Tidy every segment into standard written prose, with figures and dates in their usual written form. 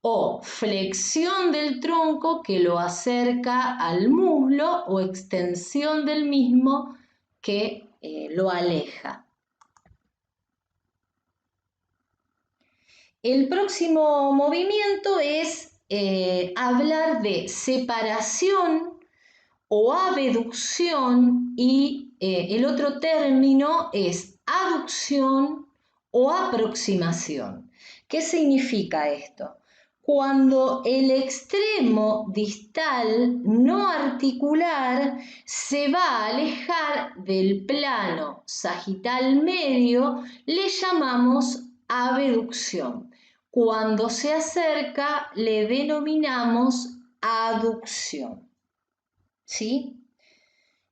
o flexión del tronco que lo acerca al muslo o extensión del mismo que lo aleja. El próximo movimiento es hablar de separación o abducción y el otro término es aducción o aproximación. ¿Qué significa esto? Cuando el extremo distal no articular se va a alejar del plano sagital medio, le llamamos abducción. Cuando se acerca le denominamos aducción. ¿Sí?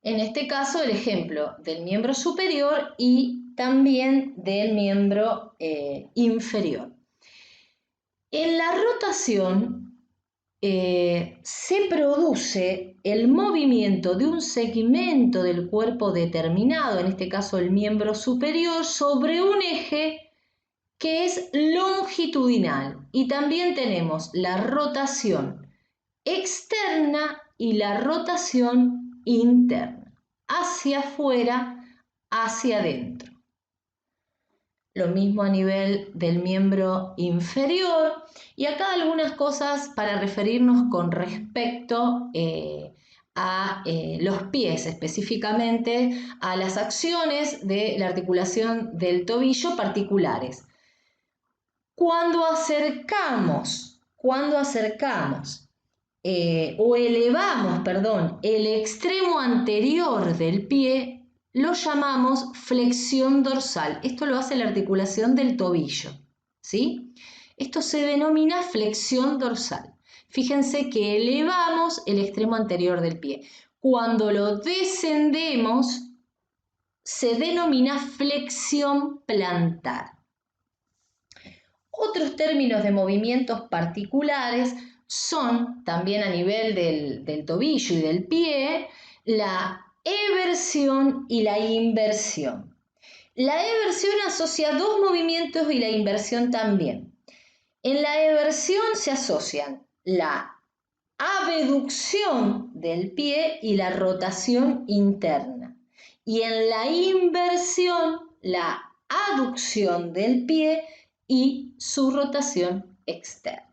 En este caso el ejemplo del miembro superior y también del miembro inferior. En la rotación se produce el movimiento de un segmento del cuerpo determinado, en este caso el miembro superior, sobre un eje que es longitudinal. Y también tenemos la rotación externa y la rotación interna, hacia afuera, hacia adentro. Lo mismo a nivel del miembro inferior. Y acá algunas cosas para referirnos con respecto a los pies, específicamente a las acciones de la articulación del tobillo particulares. Cuando acercamos o elevamos, el extremo anterior del pie, lo llamamos flexión dorsal. Esto lo hace la articulación del tobillo, ¿sí? Esto se denomina flexión dorsal. Fíjense que elevamos el extremo anterior del pie. Cuando lo descendemos, se denomina flexión plantar. Otros términos de movimientos particulares son, también a nivel del tobillo y del pie, la eversión y la inversión. La eversión asocia dos movimientos y la inversión también. En la eversión se asocian la abducción del pie y la rotación interna. Y en la inversión, la aducción del pie y su rotación externa.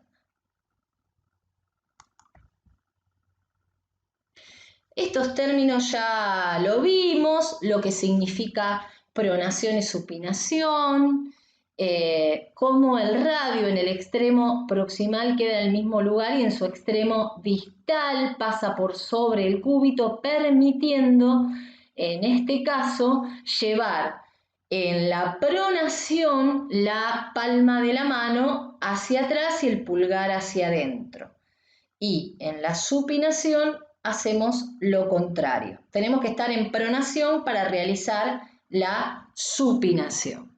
Estos términos ya lo vimos, lo que significa pronación y supinación, cómo el radio en el extremo proximal queda en el mismo lugar y en su extremo distal pasa por sobre el cúbito, permitiendo, en este caso, llevar en la pronación la palma de la mano hacia atrás y el pulgar hacia adentro. Y en la supinación hacemos lo contrario. Tenemos que estar en pronación para realizar la supinación.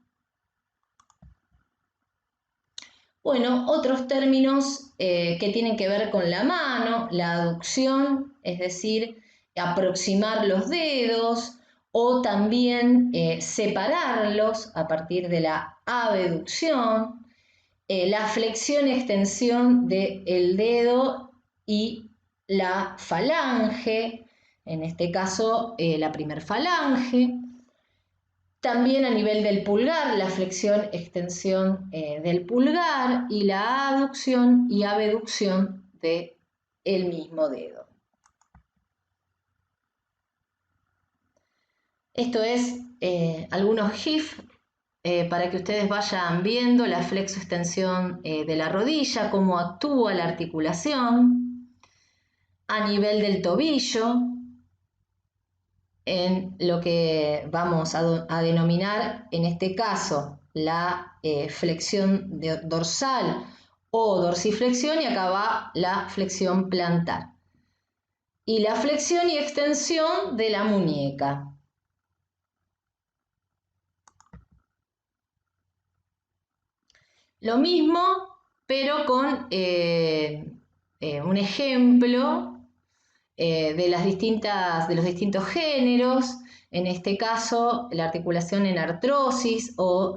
Bueno, otros términos que tienen que ver con la mano, la aducción, es decir, aproximar los dedos o también separarlos a partir de la abducción, la flexión y extensión del dedo y la falange, en este caso la primer falange. También a nivel del pulgar, la flexión, extensión del pulgar y la aducción y abducción del mismo dedo. Esto es algunos GIF para que ustedes vayan viendo la flexo-extensión de la rodilla, cómo actúa la articulación a nivel del tobillo, en lo que vamos a denominar en este caso la flexión dorsal o dorsiflexión, y acá va la flexión plantar. Y la flexión y extensión de la muñeca. Lo mismo, pero con un ejemplo de los distintos géneros, en este caso la articulación en artrosis o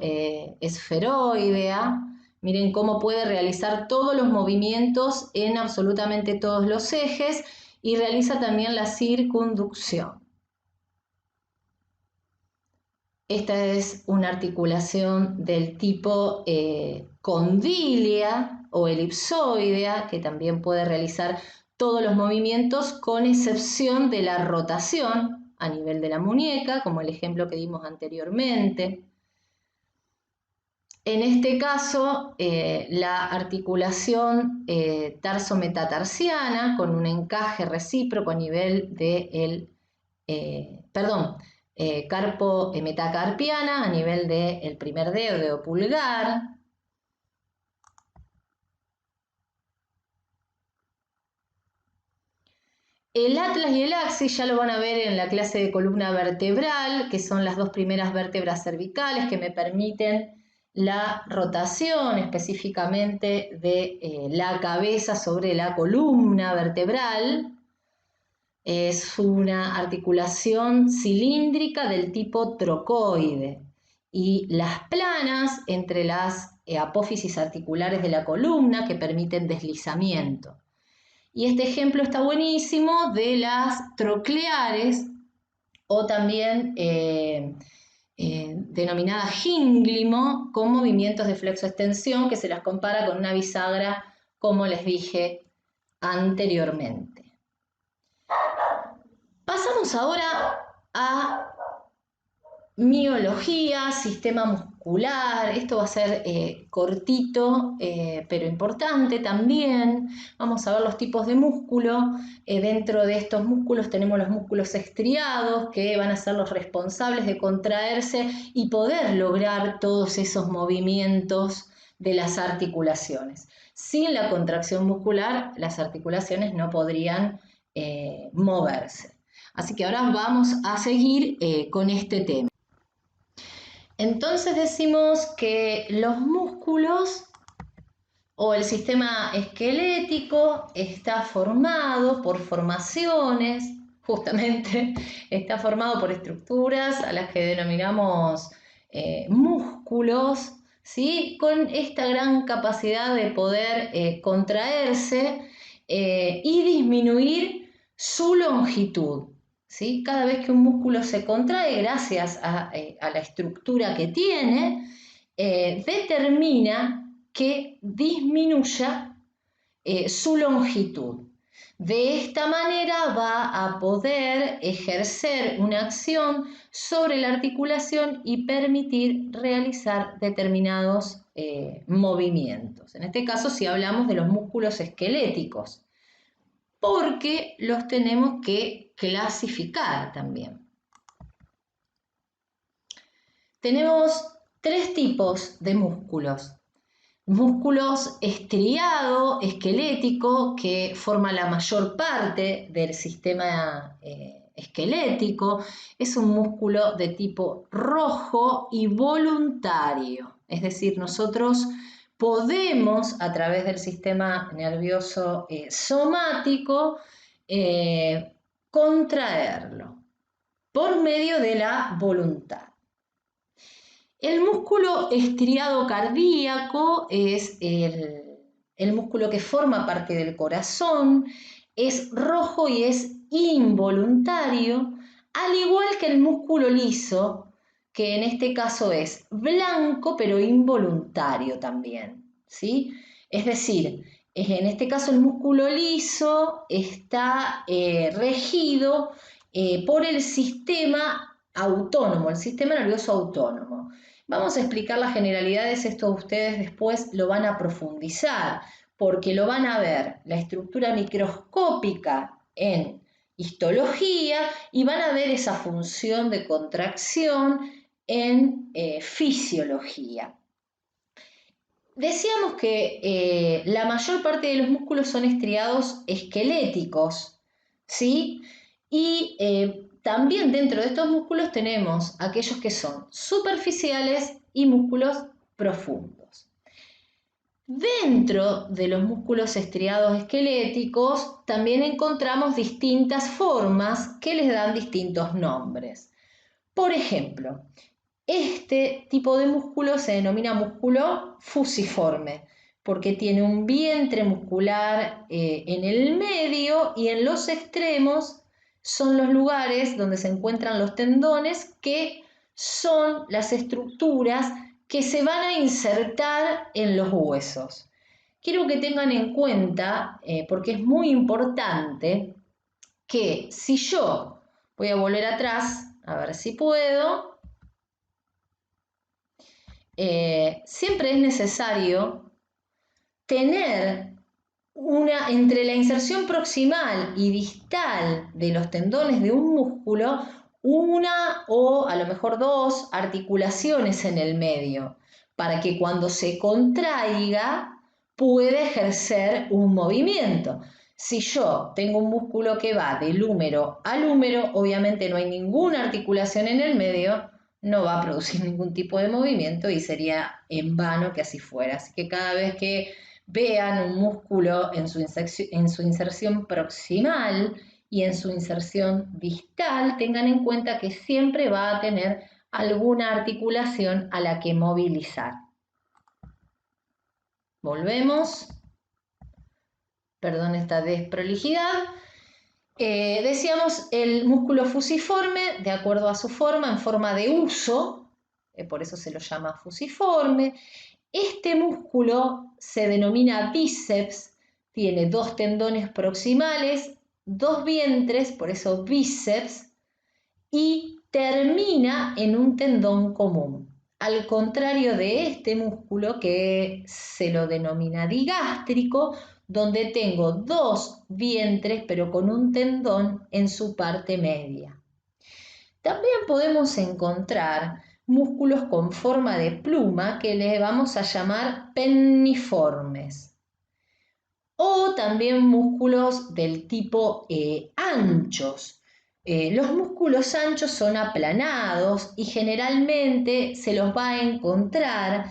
esferoidea, Miren cómo puede realizar todos los movimientos en absolutamente todos los ejes y realiza también la circunducción. Esta es una articulación del tipo condílea o elipsoidea, que también puede realizar todos los movimientos con excepción de la rotación a nivel de la muñeca, como el ejemplo que dimos anteriormente. En este caso, la articulación tarsometatarsiana con un encaje recíproco a nivel del, carpo metacarpiana a nivel del primer dedo pulgar. El atlas y el axis ya lo van a ver en la clase de columna vertebral, que son las dos primeras vértebras cervicales que me permiten la rotación específicamente de la cabeza sobre la columna vertebral. Es una articulación cilíndrica del tipo trocoide y las planas entre las apófisis articulares de la columna que permiten deslizamiento. Y este ejemplo está buenísimo de las trocleares o también denominada gínglimo con movimientos de flexo-extensión que se las compara con una bisagra, como les dije anteriormente. Pasamos ahora a miología, sistema muscular. Esto va a ser cortito, pero importante también. Vamos a ver los tipos de músculo. Dentro de estos músculos tenemos los músculos estriados, que van a ser los responsables de contraerse y poder lograr todos esos movimientos de las articulaciones. Sin la contracción muscular, las articulaciones no podrían moverse. Así que ahora vamos a seguir con este tema. Entonces decimos que los músculos o el sistema esquelético está formado por formaciones, justamente está formado por estructuras a las que denominamos músculos, ¿sí? Con esta gran capacidad de poder contraerse y disminuir su longitud. ¿Sí? Cada vez que un músculo se contrae, gracias a la estructura que tiene, determina que disminuya su longitud. De esta manera va a poder ejercer una acción sobre la articulación y permitir realizar determinados movimientos. En este caso, si hablamos de los músculos esqueléticos, porque los tenemos que clasificar también. Tenemos tres tipos de músculos. Músculos estriado, esquelético, que forma la mayor parte del sistema esquelético. Es un músculo de tipo rojo y voluntario. Es decir, nosotros podemos, a través del sistema nervioso somático, contraerlo por medio de la voluntad. El músculo estriado cardíaco es el músculo que forma parte del corazón, es rojo y es involuntario, al igual que el músculo liso, que en este caso es blanco pero involuntario también, ¿sí? Es decir, en este caso el músculo liso está regido por el sistema autónomo, el sistema nervioso autónomo. Vamos a explicar las generalidades, esto ustedes después lo van a profundizar, porque lo van a ver la estructura microscópica en histología y van a ver esa función de contracción en fisiología. Decíamos que la mayor parte de los músculos son estriados esqueléticos, ¿sí? Y también dentro de estos músculos tenemos aquellos que son superficiales y músculos profundos. Dentro de los músculos estriados esqueléticos también encontramos distintas formas que les dan distintos nombres. Por ejemplo, Este tipo de músculo se denomina músculo fusiforme, porque tiene un vientre muscular en el medio y en los extremos son los lugares donde se encuentran los tendones, que son las estructuras que se van a insertar en los huesos. Quiero que tengan en cuenta, porque es muy importante, que si yo voy a volver atrás, a ver si puedo, siempre es necesario tener entre la inserción proximal y distal de los tendones de un músculo, una o a lo mejor dos articulaciones en el medio, para que cuando se contraiga pueda ejercer un movimiento. Si yo tengo un músculo que va del húmero al húmero, obviamente no hay ninguna articulación en el medio, no va a producir ningún tipo de movimiento y sería en vano que así fuera. Así que cada vez que vean un músculo en su inserción proximal y en su inserción distal, tengan en cuenta que siempre va a tener alguna articulación a la que movilizar. Volvemos. Perdón esta desprolijidad. Decíamos el músculo fusiforme, de acuerdo a su forma, en forma de huso, por eso se lo llama fusiforme. Este músculo se denomina bíceps, tiene dos tendones proximales, dos vientres, por eso bíceps, y termina en un tendón común. Al contrario de este músculo, que se lo denomina digástrico, donde tengo dos vientres pero con un tendón en su parte media. También podemos encontrar músculos con forma de pluma que le vamos a llamar penniformes, o también músculos del tipo anchos. Los músculos anchos son aplanados y generalmente se los va a encontrar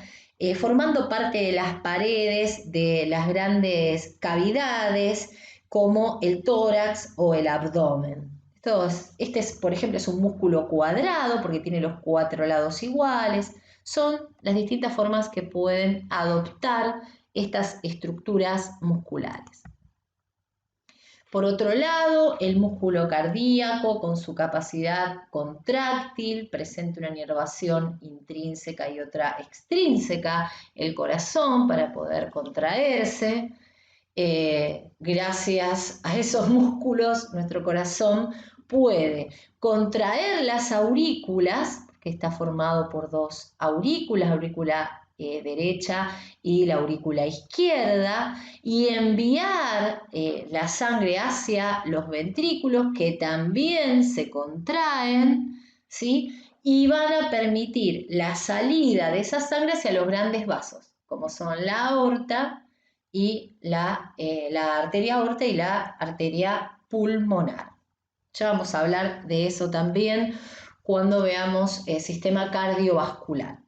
formando parte de las paredes de las grandes cavidades, como el tórax o el abdomen. Este, por ejemplo, es un músculo cuadrado porque tiene los cuatro lados iguales. Son las distintas formas que pueden adoptar estas estructuras musculares. Por otro lado, el músculo cardíaco, con su capacidad contráctil, presenta una inervación intrínseca y otra extrínseca, el corazón, para poder contraerse. Gracias a esos músculos, nuestro corazón puede contraer las aurículas, que está formado por dos aurículas, aurícula derecha y la aurícula izquierda, y enviar la sangre hacia los ventrículos, que también se contraen, ¿sí? Y van a permitir la salida de esa sangre hacia los grandes vasos, como son la aorta y la arteria aorta y la arteria pulmonar. Ya vamos a hablar de eso también cuando veamos el sistema cardiovascular.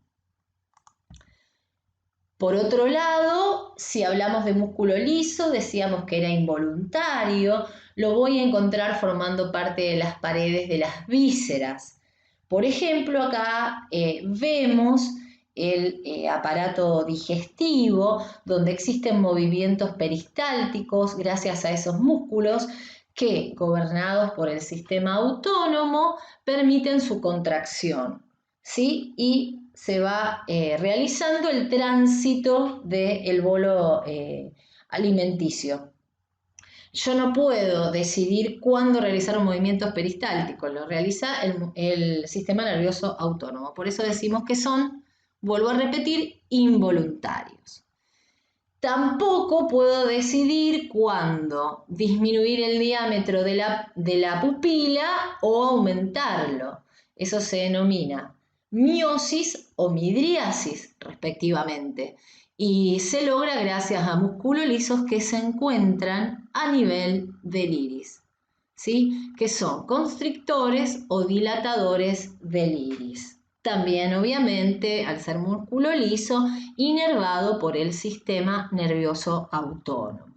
Por otro lado, si hablamos de músculo liso, decíamos que era involuntario, lo voy a encontrar formando parte de las paredes de las vísceras. Por ejemplo, acá vemos el aparato digestivo, donde existen movimientos peristálticos gracias a esos músculos que, gobernados por el sistema autónomo, permiten su contracción, ¿sí? Y se va realizando el tránsito del bolo alimenticio. Yo no puedo decidir cuándo realizar un movimiento peristáltico, lo realiza el sistema nervioso autónomo. Por eso decimos que son, vuelvo a repetir, involuntarios. Tampoco puedo decidir cuándo disminuir el diámetro de la pupila o aumentarlo. Eso se denomina miosis o midriasis, respectivamente, y se logra gracias a músculos lisos que se encuentran a nivel del iris, ¿sí? Que son constrictores o dilatadores del iris. También, obviamente, al ser músculo liso, inervado por el sistema nervioso autónomo.